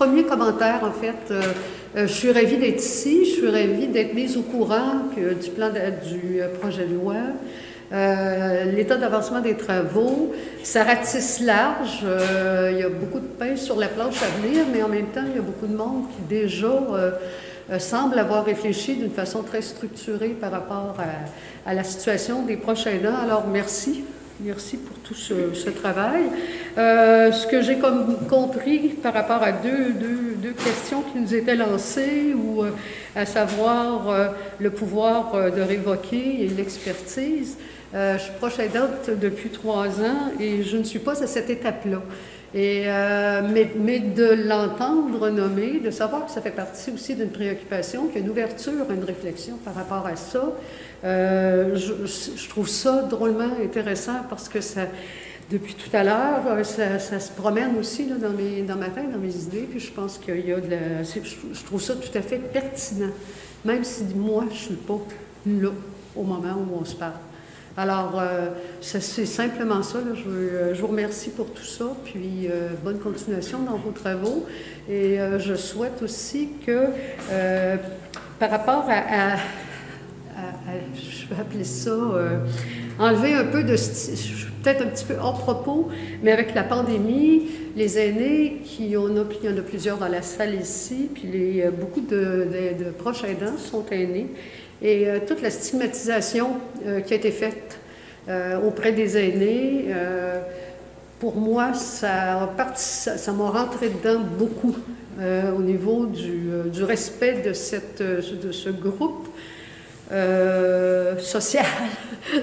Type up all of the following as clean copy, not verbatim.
premier commentaire, en fait. Je suis ravie d'être ici, je suis ravie d'être mise au courant du projet de loi. L'état d'avancement des travaux, ça ratisse large, il y a beaucoup de pain sur la planche à venir, mais en même temps, il y a beaucoup de monde qui déjà semble avoir réfléchi d'une façon très structurée par rapport à la situation des proches aidants. Alors, merci. Merci pour tout ce travail. Ce que j'ai compris par rapport à deux questions qui nous étaient lancées, ou à savoir le pouvoir de révoquer et l'expertise. Je suis proche aidante depuis 3 ans et je ne suis pas à cette étape-là. Mais de l'entendre nommer, de savoir que ça fait partie aussi d'une préoccupation, qu'il y a une ouverture, une réflexion par rapport à ça, je trouve ça drôlement intéressant parce que ça, depuis tout à l'heure, ça se promène aussi là, dans ma tête, dans mes idées, puis je pense qu'il y a je trouve ça tout à fait pertinent, même si moi, je ne suis pas là au moment où on se parle. Alors, c'est simplement ça. Là. Je vous remercie pour tout ça, puis bonne continuation dans vos travaux. Et je souhaite aussi que, par rapport je vais appeler ça, enlever un peu de, peut-être un petit peu hors propos, mais avec la pandémie, les aînés, il y en a plusieurs dans la salle ici, puis beaucoup de proches aidants sont aînés. Et toute la stigmatisation qui a été faite auprès des aînés, pour moi, ça m'a rentré dedans beaucoup au niveau du respect de ce groupe social,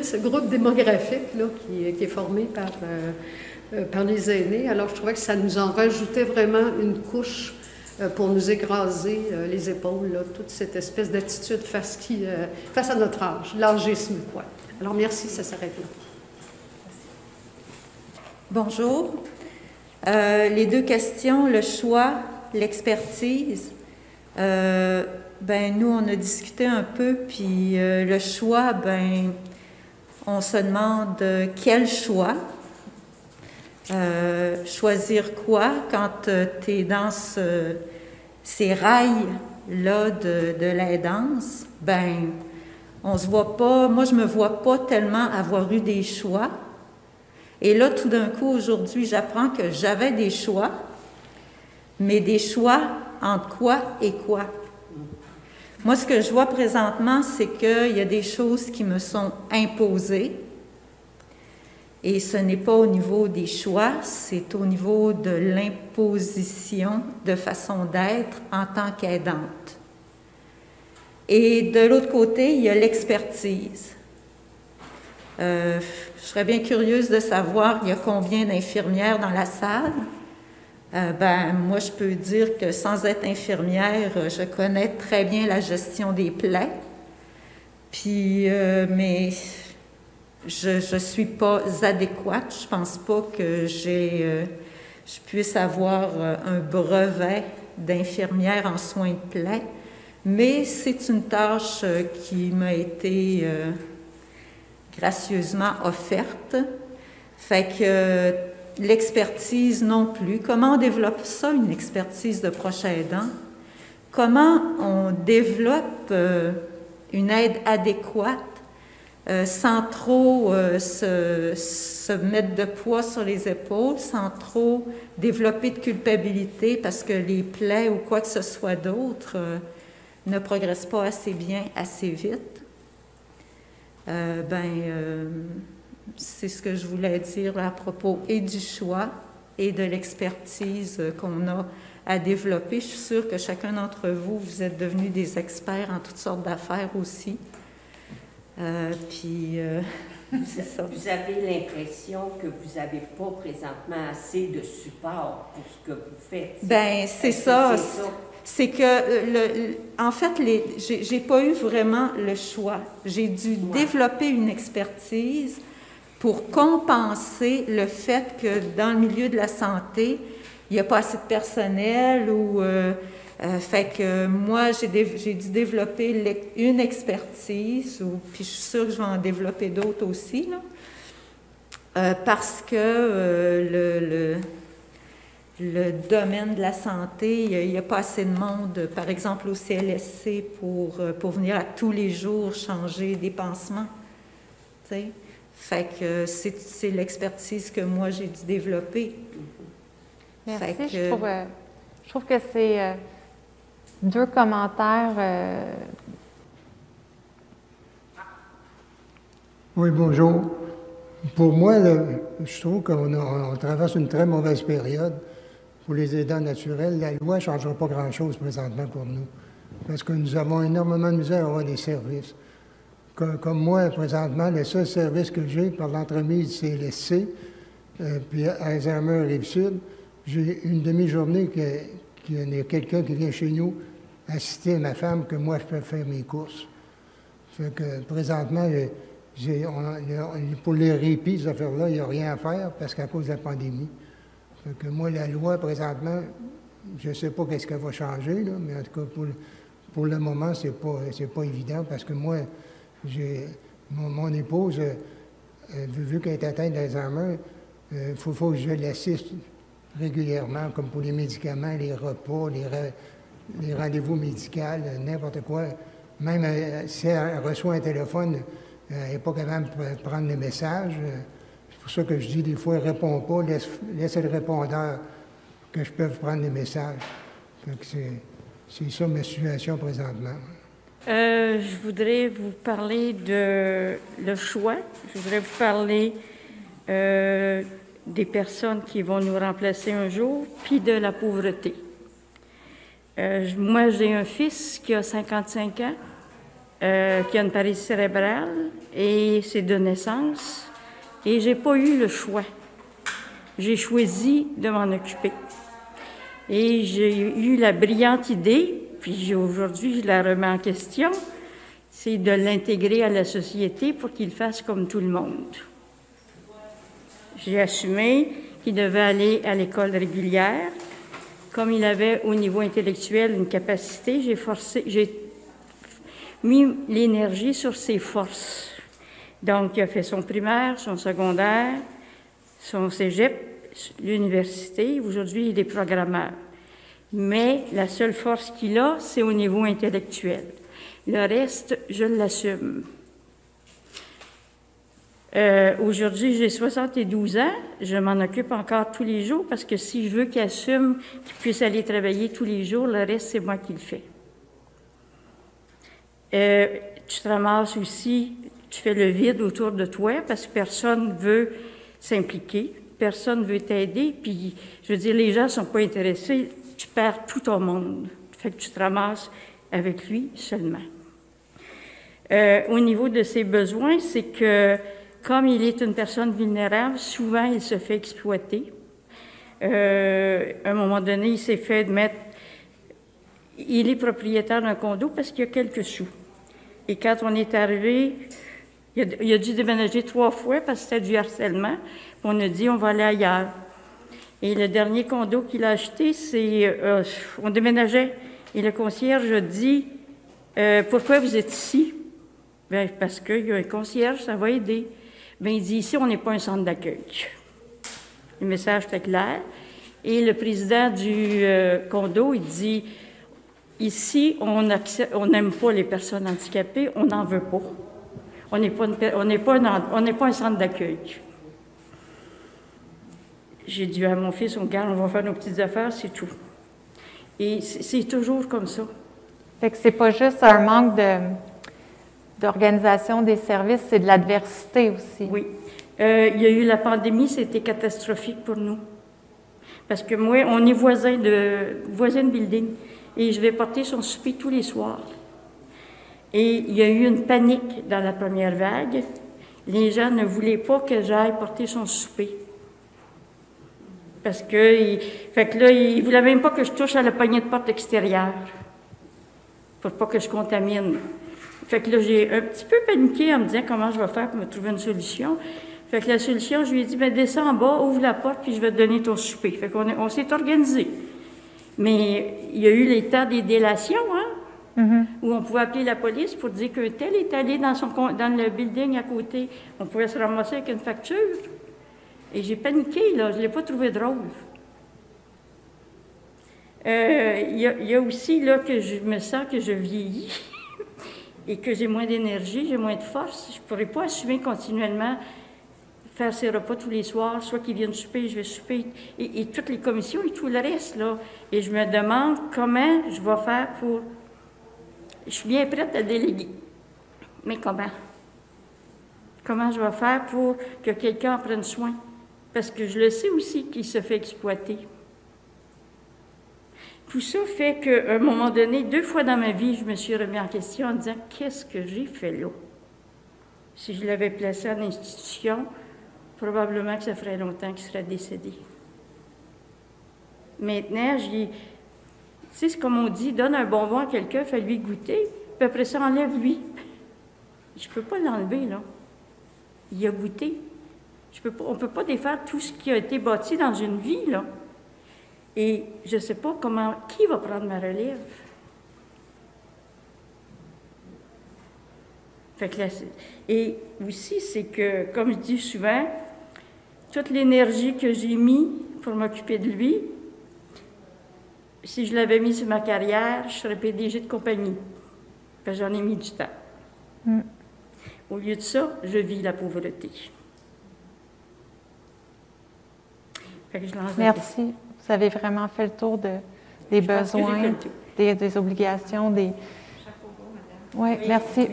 ce groupe démographique là, qui est formé par les aînés. Alors, je trouvais que ça nous en rajoutait vraiment une couche pour nous écraser les épaules, là, toute cette espèce d'attitude face à notre âge, l'âgisme, quoi. Alors, merci, ça s'arrête là. Bonjour. Les 2 questions, le choix, l'expertise. Nous, on a discuté un peu, puis le choix, on se demande quel choix. Choisir quoi quand tu es dans ces rails-là de l'aidance? On se voit pas, moi je me vois pas tellement avoir eu des choix. Et là, tout d'un coup, aujourd'hui, j'apprends que j'avais des choix, mais des choix entre quoi et quoi? Moi, ce que je vois présentement, c'est qu'il y a des choses qui me sont imposées. Et ce n'est pas au niveau des choix, c'est au niveau de l'imposition de façon d'être en tant qu'aidante. Et de l'autre côté, il y a l'expertise. Je serais bien curieuse de savoir il y a combien d'infirmières dans la salle. Moi, je peux dire que sans être infirmière, je connais très bien la gestion des plaies. Puis, mais je ne suis pas adéquate. Je ne pense pas que je puisse avoir un brevet d'infirmière en soins de plaie, mais c'est une tâche qui m'a été gracieusement offerte. Fait que l'expertise non plus. Comment on développe ça, une expertise de proche aidant? Comment on développe une aide adéquate sans trop se mettre de poids sur les épaules, sans trop développer de culpabilité parce que les plaies ou quoi que ce soit d'autre ne progressent pas assez bien, assez vite. C'est ce que je voulais dire à propos et du choix et de l'expertise qu'on a à développer. Je suis sûre que chacun d'entre vous, vous êtes devenus des experts en toutes sortes d'affaires aussi. C'est ça. Vous avez l'impression que vous n'avez pas présentement assez de support pour ce que vous faites. C'est ça. C'est que, en fait, j'ai pas eu vraiment le choix. J'ai dû développer une expertise pour compenser le fait que dans le milieu de la santé, il n'y a pas assez de personnel ou... fait que moi, j'ai dû développer une expertise, puis je suis sûre que je vais en développer d'autres aussi, là, parce que le domaine de la santé, il n'y a pas assez de monde, par exemple au CLSC, pour venir à tous les jours changer des pansements. T'sais? Fait que c'est l'expertise que moi j'ai dû développer. Merci. Fait que, je trouve que c'est deux commentaires. Oui, bonjour. Pour moi, je trouve qu'on traverse une très mauvaise période pour les aidants naturels. La loi ne changera pas grand-chose présentement pour nous, parce que nous avons énormément de misère à avoir des services. Comme moi, présentement, le seul service que j'ai par l'entremise du CLSC, puis à Alzheimer Rive-Sud, j'ai une demi-journée qu'il y a quelqu'un qui vient chez nous assister à ma femme, que moi, je peux faire mes courses. Fait que présentement, pour les répits, ces affaires-là, il n'y a rien à faire parce qu'à cause de la pandémie. Fait que moi, la loi, présentement, je ne sais pas qu'est-ce qu'elle va changer, là, mais en tout cas, pour le moment, c'est pas évident parce que moi, mon épouse, vu qu'elle est atteinte d'Alzheimer, il faut que je l'assiste régulièrement, comme pour les médicaments, les repas, les rendez-vous médicaux, n'importe quoi. Même si elle reçoit un téléphone, elle n'est pas capable de prendre le message. C'est pour ça que je dis des fois, elle ne répond pas, laissez le répondeur que je peux prendre les messages. C'est ça ma situation présentement. Je voudrais vous parler de le choix. Je voudrais vous parler des personnes qui vont nous remplacer un jour, puis de la pauvreté. Moi, j'ai un fils qui a 55 ans, qui a une paralysie cérébrale, et c'est de naissance, et j'ai pas eu le choix. J'ai choisi de m'en occuper. Et j'ai eu la brillante idée, puis aujourd'hui je la remets en question, c'est de l'intégrer à la société pour qu'il fasse comme tout le monde. J'ai assumé qu'il devait aller à l'école régulière. Comme il avait au niveau intellectuel une capacité, j'ai mis l'énergie sur ses forces. Donc, il a fait son primaire, son secondaire, son cégep, l'université. Aujourd'hui, il est programmeur. Mais la seule force qu'il a, c'est au niveau intellectuel. Le reste, je l'assume. Aujourd'hui, j'ai 72 ans. Je m'en occupe encore tous les jours parce que si je veux qu'il assume, qu'il puisse aller travailler tous les jours, le reste, c'est moi qui le fais. Tu te ramasses aussi, tu fais le vide autour de toi parce que personne ne veut s'impliquer, personne ne veut t'aider, puis je veux dire, les gens ne sont pas intéressés, tu perds tout ton monde. Fait que tu te ramasses avec lui seulement. Au niveau de ses besoins, c'est que comme il est une personne vulnérable, souvent il se fait exploiter. À un moment donné, il s'est fait mettre... Il est propriétaire d'un condo parce qu'il y a quelques sous. Et quand on est arrivé, il a dû déménager 3 fois parce que c'était du harcèlement. On a dit, on va aller ailleurs. Et le dernier condo qu'il a acheté, c'est... on déménageait. Et le concierge a dit, pourquoi vous êtes ici? Bien, parce qu'il y a un concierge, ça va aider. Bien, il dit, ici, on n'est pas un centre d'accueil. Le message était clair. Et le président du condo, il dit, ici, on n'aime pas les personnes handicapées, on n'en veut pas. On n'est pas un centre d'accueil. J'ai dit à mon fils, on va faire nos petites affaires, c'est tout. Et c'est toujours comme ça. Fait que c'est pas juste un manque d'organisation des services, c'est de l'adversité aussi. Oui. Il y a eu la pandémie, c'était catastrophique pour nous. Parce que moi, on est voisins de building. Et je vais porter son souper tous les soirs. Et il y a eu une panique dans la première vague. Les gens ne voulaient pas que j'aille porter son souper. Parce que, ils ne voulaient même pas que je touche à la poignée de porte extérieure. Pour pas que je contamine. Fait que là, j'ai un petit peu paniqué en me disant comment je vais faire pour me trouver une solution. Fait que la solution, je lui ai dit, bien, descends en bas, ouvre la porte, puis je vais te donner ton souper. Fait qu'on s'est organisé. Mais il y a eu les temps des délations, hein, où on pouvait appeler la police pour dire qu'un tel est allé dans le building à côté. On pouvait se ramasser avec une facture. Et j'ai paniqué, là, je ne l'ai pas trouvé drôle. Il y a aussi là que je me sens que je vieillis et que j'ai moins d'énergie, j'ai moins de force. Je ne pourrais pas assumer continuellement faire ces repas tous les soirs, soit qu'ils viennent souper, je vais souper, et toutes les commissions et tout le reste, là. Et je me demande comment je vais faire pour... Je suis bien prête à déléguer, mais comment? Comment je vais faire pour que quelqu'un en prenne soin? Parce que je le sais aussi qu'il se fait exploiter. Tout ça fait qu'à un moment donné, 2 fois dans ma vie, je me suis remis en question en disant « Qu'est-ce que j'ai fait là? » Si je l'avais placé en institution, probablement que ça ferait longtemps qu'il serait décédé. Maintenant, tu sais, c'est comme on dit, donne un bonbon à quelqu'un, fais-lui goûter, puis après ça, enlève-lui. Je ne peux pas l'enlever, là. Il a goûté. On ne peut pas défaire tout ce qui a été bâti dans une vie, là. Et je ne sais pas qui va prendre ma relève. Fait que là, et aussi, c'est que, comme je dis souvent, toute l'énergie que j'ai mise pour m'occuper de lui, si je l'avais mis sur ma carrière, je serais PDG de compagnie. Parce que j'en ai mis du temps. Mm. Au lieu de ça, je vis la pauvreté. Fait que je lance Merci. Vous avez vraiment fait le tour des besoins, des obligations, des... Oui, merci.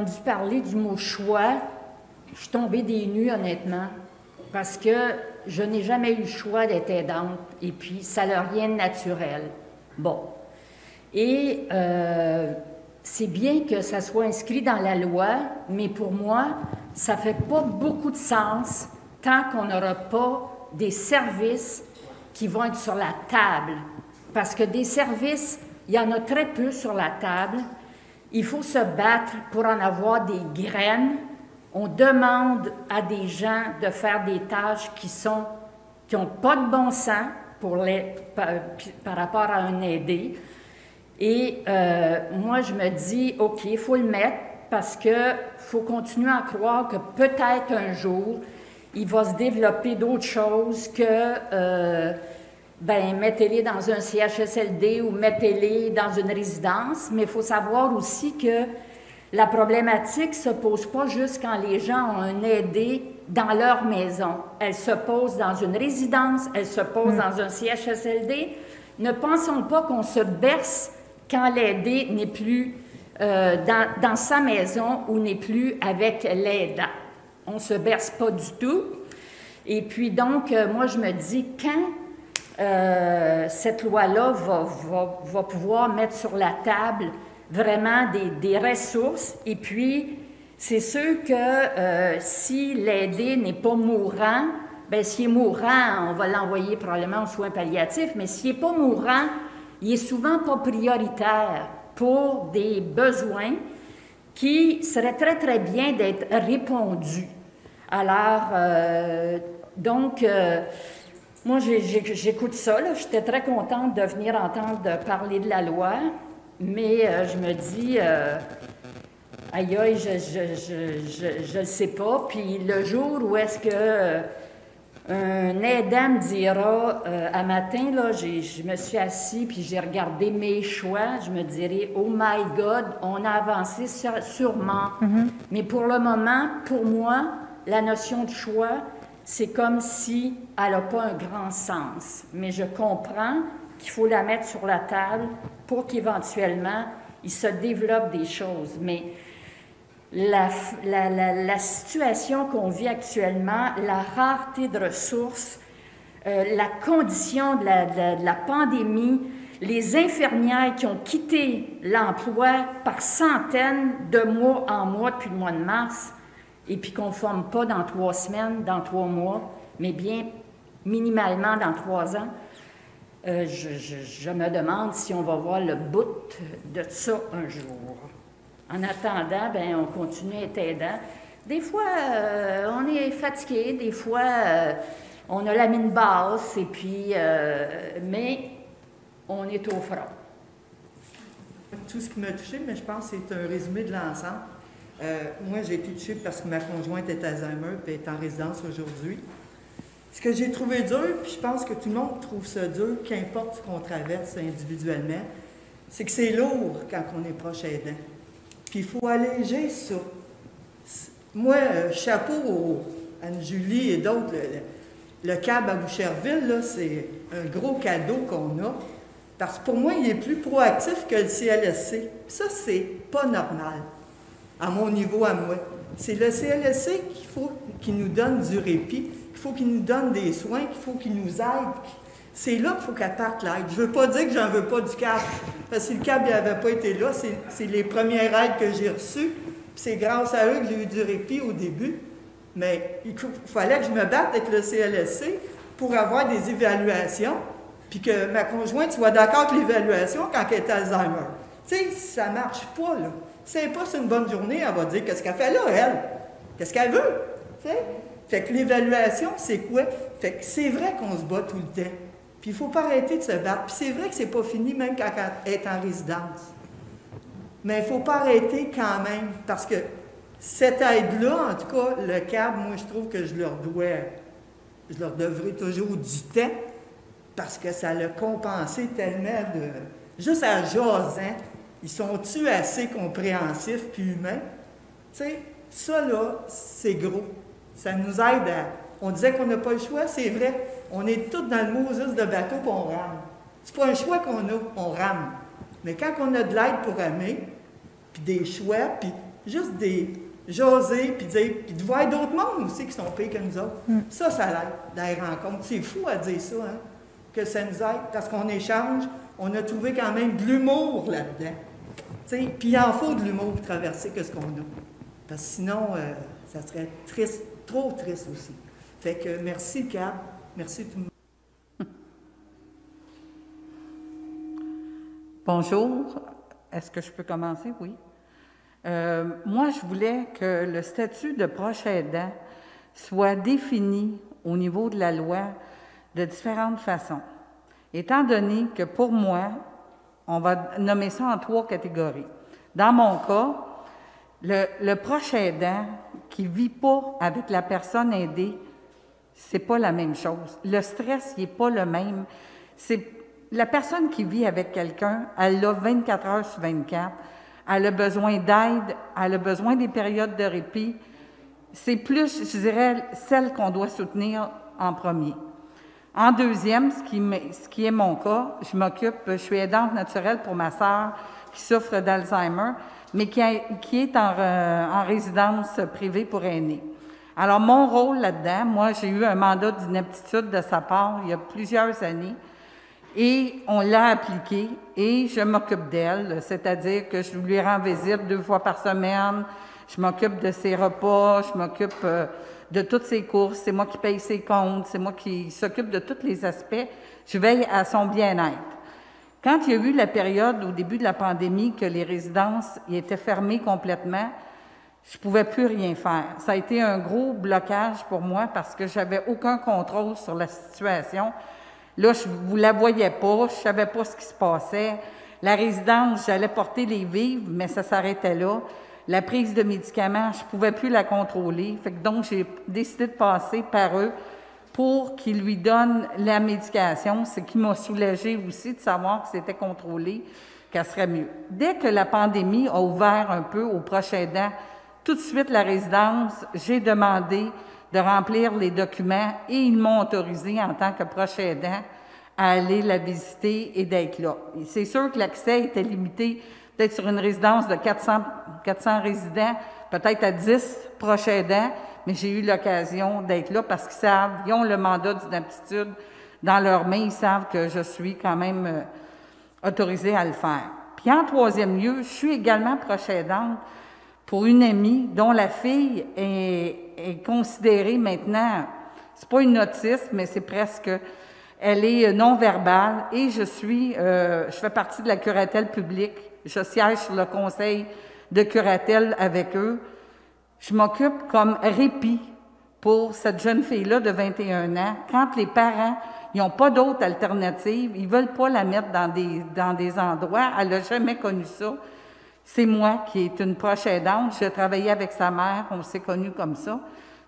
On dit parler du mot choix. Je suis tombée des nues, honnêtement, parce que je n'ai jamais eu le choix d'être aidante, et puis ça n'a rien de naturel. Bon. Et c'est bien que ça soit inscrit dans la loi, mais pour moi, ça ne fait pas beaucoup de sens tant qu'on n'aura pas des services qui vont être sur la table. Parce que des services, il y en a très peu sur la table. Il faut se battre pour en avoir des graines. On demande à des gens de faire des tâches qui n'ont pas de bon sens par rapport à un aidé. Et moi, je me dis, OK, il faut le mettre parce qu'il faut continuer à croire que peut-être un jour, il va se développer d'autres choses que, mettez-les dans un CHSLD ou mettez-les dans une résidence. Mais il faut savoir aussi que la problématique ne se pose pas juste quand les gens ont un aidé dans leur maison. Elle se pose dans une résidence, elle se pose dans un CHSLD. Ne pensons pas qu'on se berce quand l'aidé n'est plus dans sa maison ou n'est plus avec l'aidant. On ne se berce pas du tout. Et puis donc, moi, je me dis, quand cette loi-là va pouvoir mettre sur la table vraiment des ressources, et puis c'est sûr que si l'aidé n'est pas mourant, bien, s'il est mourant, on va l'envoyer probablement aux soins palliatifs, mais s'il n'est pas mourant, il est souvent pas prioritaire pour des besoins qui seraient très, très bien d'être répondus. Alors, moi, j'écoute ça, là. J'étais très contente de venir entendre parler de la loi, mais je me dis, aïe, aïe, je ne sais pas. Puis le jour où est-ce que un aidant me dira, à matin, là, je me suis assis puis j'ai regardé mes choix, je me dirais, oh my God, on a avancé sûrement. Mm-hmm. Mais pour le moment, pour moi, la notion de choix, c'est comme si elle n'a pas un grand sens. Mais je comprends qu'il faut la mettre sur la table pour qu'éventuellement, il se développe des choses. Mais la situation qu'on vit actuellement, la rareté de ressources, la condition de la pandémie, les infirmières qui ont quitté l'emploi par centaines de mois en mois depuis le mois de mars, et puis qu'on ne forme pas dans 3 semaines, dans 3 mois, mais bien minimalement dans 3 ans, je me demande si on va voir le bout de ça un jour. En attendant, bien, on continue à être aidant. Des fois, on est fatigué, des fois, on a la mine basse, et puis, mais on est au front. Tout ce qui m'a touchée, mais je pense que c'est un résumé de l'ensemble. Moi, j'ai été touchée parce que ma conjointe est Alzheimer et est en résidence aujourd'hui. Ce que j'ai trouvé dur, puis je pense que tout le monde trouve ça dur, qu'importe ce qu'on traverse individuellement, c'est que c'est lourd quand on est proche aidant. Puis il faut alléger ça. Moi, chapeau à Anne-Julie et d'autres, le CAB à Boucherville, là, c'est un gros cadeau qu'on a. Parce que pour moi, il est plus proactif que le CLSC. Ça, c'est pas normal, à mon niveau, à moi. C'est le CLSC qu'il nous donne du répit, qu'il faut qu'il nous donne des soins, qu'il faut qu'il nous aide. C'est là qu'il faut qu'elle parte l'aide. Je ne veux pas dire que j'en veux pas du CAB, parce que si le CAB n'avait pas été là, c'est les premières aides que j'ai reçues, puis c'est grâce à eux que j'ai eu du répit au début. Mais il fallait que je me batte avec le CLSC pour avoir des évaluations, puis que ma conjointe soit d'accord avec l'évaluation quand elle est Alzheimer. Tu sais, ça ne marche pas, là. Si elle passe une bonne journée, elle va dire qu'est-ce qu'elle fait là, elle? Qu'est-ce qu'elle veut? Tu sais? Fait que l'évaluation, c'est quoi? Fait que c'est vrai qu'on se bat tout le temps. Puis il ne faut pas arrêter de se battre. Puis c'est vrai que c'est pas fini, même quand elle est en résidence. Mais il ne faut pas arrêter quand même, parce que cette aide-là, en tout cas, le CAB, moi, je trouve que je leur devrais toujours du temps, parce que ça l'a compensé tellement de... Juste à jasant, ils sont-tu assez compréhensifs puis humains? Tu sais, ça, là, c'est gros. Ça nous aide à... On disait qu'on n'a pas le choix, c'est vrai. On est tous dans le Moses de bateau puis on rame. C'est pas un choix qu'on a, on rame. Mais quand on a de l'aide pour ramer, puis des choix, puis juste des... jaser, puis dire, puis de voir d'autres mondes aussi qui sont pires que nous autres. Ça l'aide, des rencontres. C'est fou à dire ça, hein, que ça nous aide, parce qu'on échange, on a trouvé quand même de l'humour là-dedans. Puis il en faut de l'humour pour traverser que ce qu'on a. Parce que sinon, ça serait triste, trop triste aussi. Fait que merci, CAB. Merci tout le monde. Bonjour. Est-ce que je peux commencer? Oui. Moi, je voulais que le statut de proche aidant soit défini au niveau de la loi de différentes façons. Étant donné que pour moi, on va nommer ça en 3 catégories. Dans mon cas, le proche aidant qui ne vit pas avec la personne aidée, c'est pas la même chose. Le stress, il n'est pas le même. C'est la personne qui vit avec quelqu'un, elle l'a 24 heures sur 24. Elle a besoin d'aide, elle a besoin des périodes de répit. C'est plus, je dirais, celle qu'on doit soutenir en premier. En deuxième, ce qui est mon cas, je suis aidante naturelle pour ma sœur qui souffre d'Alzheimer, mais qui est en résidence privée pour aînés. Alors, mon rôle là-dedans, moi, j'ai eu un mandat d'inaptitude de sa part il y a plusieurs années, et on l'a appliqué, et je m'occupe d'elle, c'est-à-dire que je lui rends visite 2 fois par semaine, je m'occupe de ses repas, je m'occupe de toutes ses courses, c'est moi qui paye ses comptes, c'est moi qui s'occupe de tous les aspects, je veille à son bien-être. Quand il y a eu la période au début de la pandémie que les résidences étaient fermées complètement, je ne pouvais plus rien faire. Ça a été un gros blocage pour moi parce que je n'avais aucun contrôle sur la situation. Là, je ne la voyais pas, je ne savais pas ce qui se passait. La résidence, j'allais porter les vivres, mais ça s'arrêtait là. La prise de médicaments, je ne pouvais plus la contrôler. Donc, j'ai décidé de passer par eux pour qu'ils lui donnent la médication, ce qui m'a soulagée aussi de savoir que c'était contrôlé, qu'elle serait mieux. Dès que la pandémie a ouvert un peu aux proches aidants, tout de suite, la résidence, j'ai demandé de remplir les documents et ils m'ont autorisé en tant que proche aidant à aller la visiter et d'être là. C'est sûr que l'accès était limité, peut-être sur une résidence de 400 résidents, peut-être à 10 proches aidants, mais j'ai eu l'occasion d'être là parce qu'ils savent, ils ont le mandat d'inaptitude dans leurs mains, ils savent que je suis quand même autorisée à le faire. Puis en troisième lieu, je suis également proche aidante pour une amie dont la fille est considérée maintenant, c'est pas une autiste, mais c'est presque, elle est non-verbale et je fais partie de la curatelle publique. Je siège sur le conseil de curatelle avec eux. Je m'occupe comme répit pour cette jeune fille-là de 21 ans. Quand les parents ils n'ont pas d'autre alternative, ils ne veulent pas la mettre dans des endroits, elle n'a jamais connu ça. C'est moi qui est une proche aidante. Je travaillais avec sa mère, on s'est connus comme ça.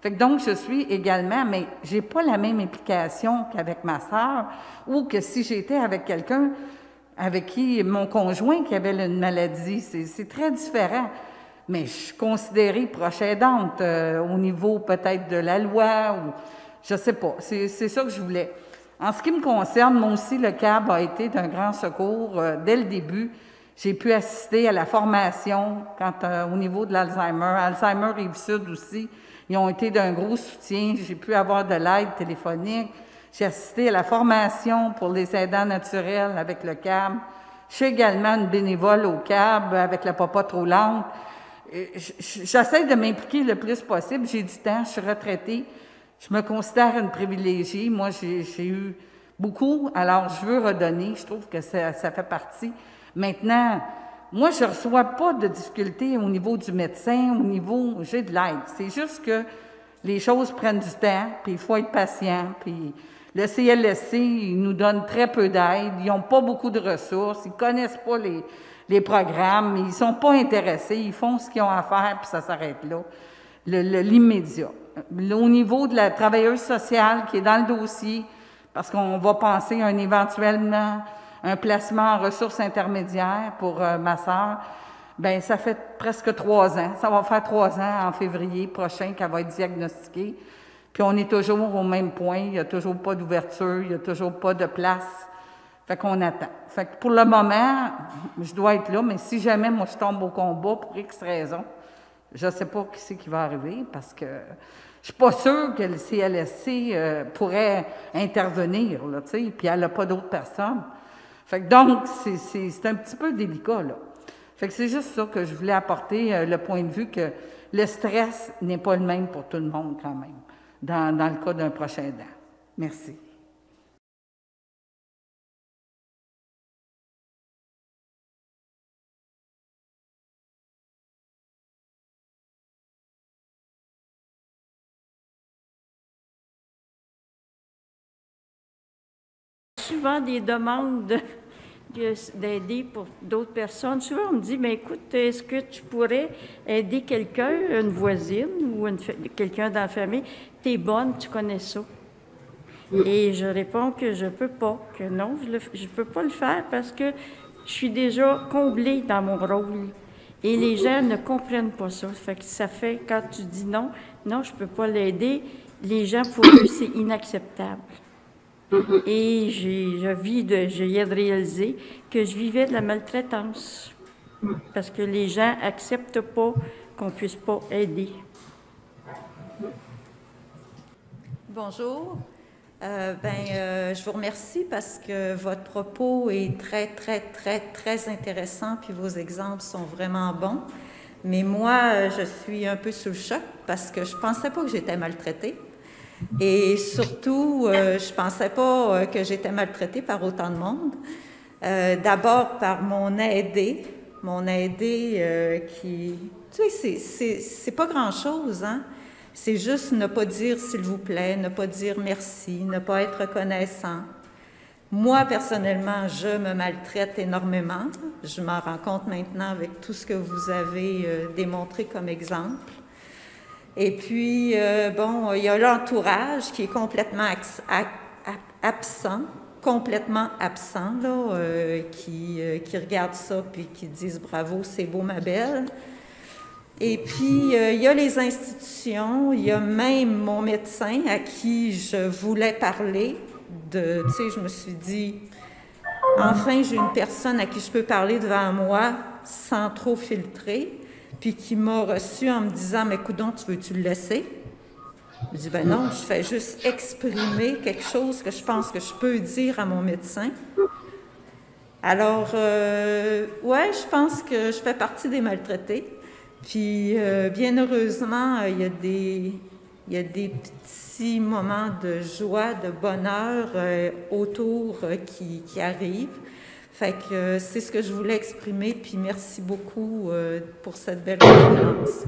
Fait que donc, je suis également, mais j'ai pas la même implication qu'avec ma sœur ou que si j'étais avec quelqu'un avec qui, mon conjoint qui avait une maladie. C'est très différent. Mais je suis considérée proche aidante au niveau peut-être de la loi ou je sais pas. C'est ça que je voulais. En ce qui me concerne, moi aussi, le CAB a été d'un grand secours dès le début. J'ai pu assister à la formation au niveau de l'Alzheimer. Alzheimer Rive-Sud aussi. Ils ont été d'un gros soutien. J'ai pu avoir de l'aide téléphonique. J'ai assisté à la formation pour les aidants naturels avec le CAB. Je suis également une bénévole au CAB avec la popote roulante. J'essaie de m'impliquer le plus possible. J'ai du temps, je suis retraitée. Je me considère une privilégiée. Moi, j'ai eu beaucoup, alors je veux redonner. Je trouve que ça fait partie. Maintenant, moi, je ne reçois pas de difficultés au niveau du médecin, j'ai de l'aide. C'est juste que les choses prennent du temps, puis il faut être patient. Puis le CLSC, il nous donne très peu d'aide. Ils n'ont pas beaucoup de ressources. Ils ne connaissent pas les programmes. Ils ne sont pas intéressés. Ils font ce qu'ils ont à faire, puis ça s'arrête là. L'immédiat. Au niveau de la travailleuse sociale qui est dans le dossier, parce qu'on va penser à éventuellement un placement en ressources intermédiaires pour ma sœur, bien, ça fait presque 3 ans. Ça va faire 3 ans en février prochain qu'elle va être diagnostiquée. Puis on est toujours au même point. Il n'y a toujours pas d'ouverture, il n'y a toujours pas de place. Fait qu'on attend. Fait que pour le moment, je dois être là, mais si jamais moi je tombe au combat pour X raison, je ne sais pas qui c'est qui va arriver parce que je suis pas sûre que le CLSC pourrait intervenir, là, tu sais, puis elle n'a pas d'autres personnes. Fait que donc, c'est un petit peu délicat, là. Fait que c'est juste ça que je voulais apporter, le point de vue que le stress n'est pas le même pour tout le monde quand même, dans le cas d'un prochain aidant. Merci. Souvent des demandes d'aider pour d'autres personnes. Souvent, on me dit, mais écoute, est-ce que tu pourrais aider quelqu'un, une voisine ou quelqu'un dans la famille? T'es bonne, tu connais ça. Et je réponds que je peux pas, que non, je peux pas le faire parce que je suis déjà comblée dans mon rôle. Et les gens ne comprennent pas ça. Ça fait, quand tu dis non, je peux pas l'aider, les gens, pour eux, c'est inacceptable. Et j'ai de réaliser que je vivais de la maltraitance parce que les gens n'acceptent pas qu'on puisse pas aider. Bonjour. Je vous remercie parce que votre propos est très, très, très, très intéressant puis vos exemples sont vraiment bons. Mais moi, je suis un peu sous le choc parce que je ne pensais pas que j'étais maltraitée. Et surtout, je ne pensais pas que j'étais maltraitée par autant de monde. D'abord par mon aidé qui... Tu sais, c'est pas grand-chose, hein? C'est juste ne pas dire s'il vous plaît, ne pas dire merci, ne pas être reconnaissant. Moi, personnellement, je me maltraite énormément. Je m'en rends compte maintenant avec tout ce que vous avez démontré comme exemple. Et puis, il y a l'entourage qui est complètement absent, là, qui regarde ça puis qui disent « Bravo, c'est beau, ma belle ». Et puis, il y a les institutions, il y a même mon médecin à qui je voulais parler. Tu sais, je me suis dit « Enfin, j'ai une personne à qui je peux parler devant moi sans trop filtrer ». Puis qui m'a reçu en me disant « Mais coudonc, tu veux-tu le laisser? » Je dis « Ben non, je fais juste exprimer quelque chose que je pense que je peux dire à mon médecin. » Alors, je pense que je fais partie des maltraités. Puis, bien heureusement, il y a des petits moments de joie, de bonheur autour qui arrivent. Fait que c'est ce que je voulais exprimer, puis merci beaucoup pour cette belle conférence.